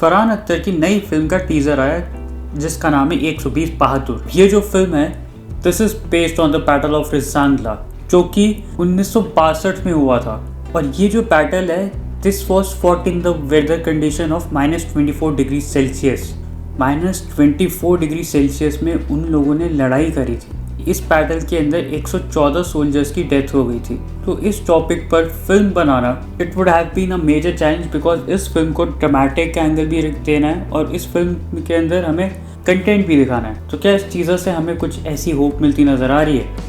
फरहान अख्तर की नई फिल्म का टीजर आया जिसका नाम है 120 बहादुर। ये जो फिल्म है this is based on the battle of Rezang La जो कि 1962 में हुआ था। और ये जो बैटल है this was fought in the weather condition of -24 degree Celsius. -24 degree Celsius में उन लोगों ने लड़ाई करी थी। इस बैटल के अंदर 114 सोल्जर्स की डेथ हो गई थी। तो इस टॉपिक पर फिल्म बनाना it would have been a major challenge because इस फिल्म को ड्रामेटिक एंगल भी देना है और इस फिल्म के अंदर हमें कंटेंट भी दिखाना है। तो क्या इस चीज़ों से हमें कुछ ऐसी होप मिलती नज़र आ रही है?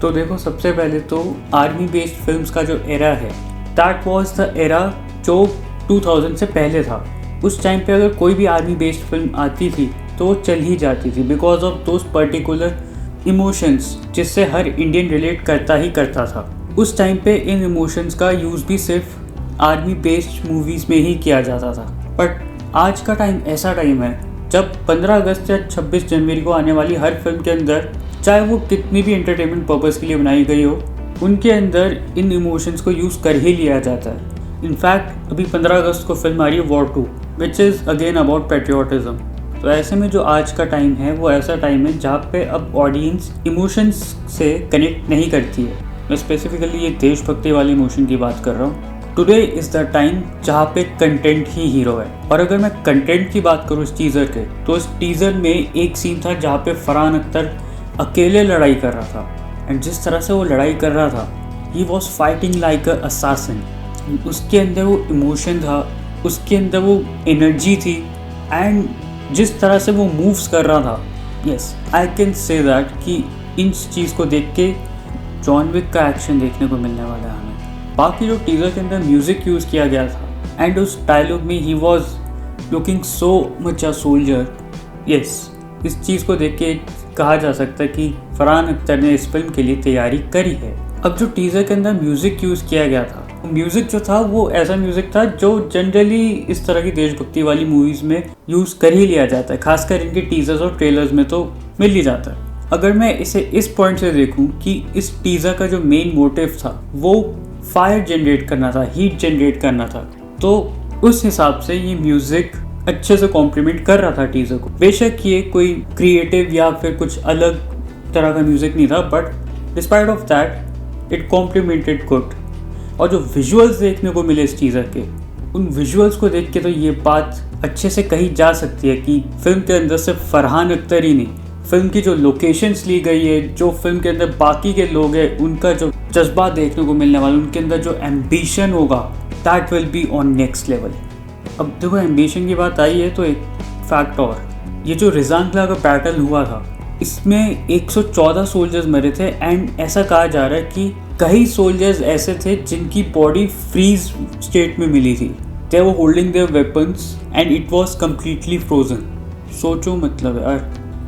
तो देखो, सबसे पहले तो आर्मी बेस्ड फिल्म्स का जो एरा है दैट वाज द एरा जो 2000 से पहले था। उस टाइम पे अगर कोई भी आर्मी बेस्ड फिल्म आती थी तो वो चल ही जाती थी because of those particular emotions जिससे हर इंडियन रिलेट करता ही करता था। उस टाइम पे इन इमोशंस का यूज़ भी सिर्फ आर्मी बेस्ड मूवीज़ में ही किया जाता था। बट आज का टाइम ऐसा टाइम है जब 15 अगस्त या 26 जनवरी को आने वाली हर फिल्म के अंदर, चाहे वो कितनी भी एंटरटेनमेंट पर्पज़ के लिए बनाई गई हो, उनके अंदर इन इमोशंस को यूज़ कर ही लिया जाता है। इनफैक्ट अभी 15 अगस्त को फिल्म आ रही है war 2 which is again about patriotism. तो ऐसे में जो आज का टाइम है वो ऐसा टाइम है जहाँ पे अब ऑडियंस इमोशंस से कनेक्ट नहीं करती है। मैं स्पेसिफिकली ये देशभक्ति वाले इमोशन की बात कर रहा हूँ। टुडे इज़ द टाइम जहाँ पे कंटेंट ही हीरो है। और अगर मैं कंटेंट की बात करूँ इस टीज़र के, तो इस टीज़र में एक सीन था जहाँ पे फरहान अख्तर अकेले लड़ाई कर रहा था। एंड जिस तरह से वो लड़ाई कर रहा था he was fighting like a assassin. उसके अंदर वो इमोशन था, उसके अंदर वो एनर्जी थी एंड जिस तरह से वो मूव्स कर रहा था, yes I can say that कि इन चीज़ को देख के जॉन विक का एक्शन देखने को मिलने वाला है हमें। बाकी जो टीज़र के अंदर म्यूज़िक यूज़ किया गया था एंड उस डायलॉग में he was looking so much a soldier, yes इस चीज़ को देख के कहा जा सकता है कि फरहान अख्तर ने इस फिल्म के लिए तैयारी करी है। अब जो टीज़र के अंदर म्यूज़िक यूज़ किया गया था, म्यूज़िक जो था वो ऐसा म्यूज़िक था जो जनरली इस तरह की देशभक्ति वाली मूवीज़ में यूज़ कर ही लिया जाता है। खासकर इनके टीज़र्स और ट्रेलर्स में तो मिल ही जाता है। अगर मैं इसे इस पॉइंट से देखूं कि इस टीज़र का जो मेन मोटिव था वो फायर जनरेट करना था, हीट जनरेट करना था, तो उस हिसाब से ये म्यूज़िक अच्छे से कॉम्प्लीमेंट कर रहा था टीज़र को। बेशक ये कोई क्रिएटिव या फिर कुछ अलग तरह का म्यूज़िक नहीं था, but despite of that it complimented good. और जो विजुअल्स देखने को मिले इस टीज़र के, उन विजुअल्स को देख के तो ये बात अच्छे से कही जा सकती है कि फिल्म के अंदर सिर्फ फरहान अख्तर ही नहीं, फिल्म की जो लोकेशंस ली गई है, जो फिल्म के अंदर बाकी के लोग हैं, उनका जो जज्बा देखने को मिलने वाला, उनके अंदर जो एम्बिशन होगा that will be on next level. अब देखो, एम्बिशन की बात आई है तो एक फैक्ट और, ये जो रिजांगला का बैटल हुआ था इसमें 114 सोल्जर्स मरे थे एंड ऐसा कहा जा रहा है कि कई सोल्जर्स ऐसे थे जिनकी बॉडी फ्रीज स्टेट में मिली थी। They were holding their weapons and it was completely frozen. सोचो मतलब यार,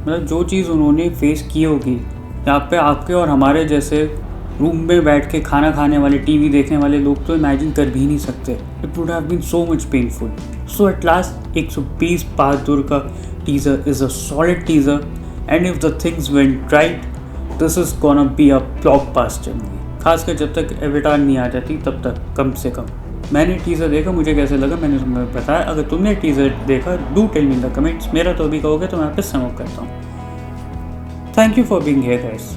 मतलब जो चीज़ उन्होंने फेस की होगी, यहाँ पे आपके और हमारे जैसे रूम में बैठ के खाना खाने वाले, टीवी देखने वाले लोग तो इमेजिन कर भी नहीं सकते। It would have been so much painful. So at last 120 Bahadur का teaser is a solid teaser and if the things went right this is gonna be a blockbuster movie. खासकर जब तक एवेटार नहीं आ जाती तब तक कम से कम। मैंने टीज़र देखा, मुझे कैसे लगा मैंने तुम्हें बताया। अगर तुमने टीज़र देखा do tell me in the comments. मेरा तो अभी कहोगे तो मैं आप पे समझ करता हूँ। Thank you for being here guys.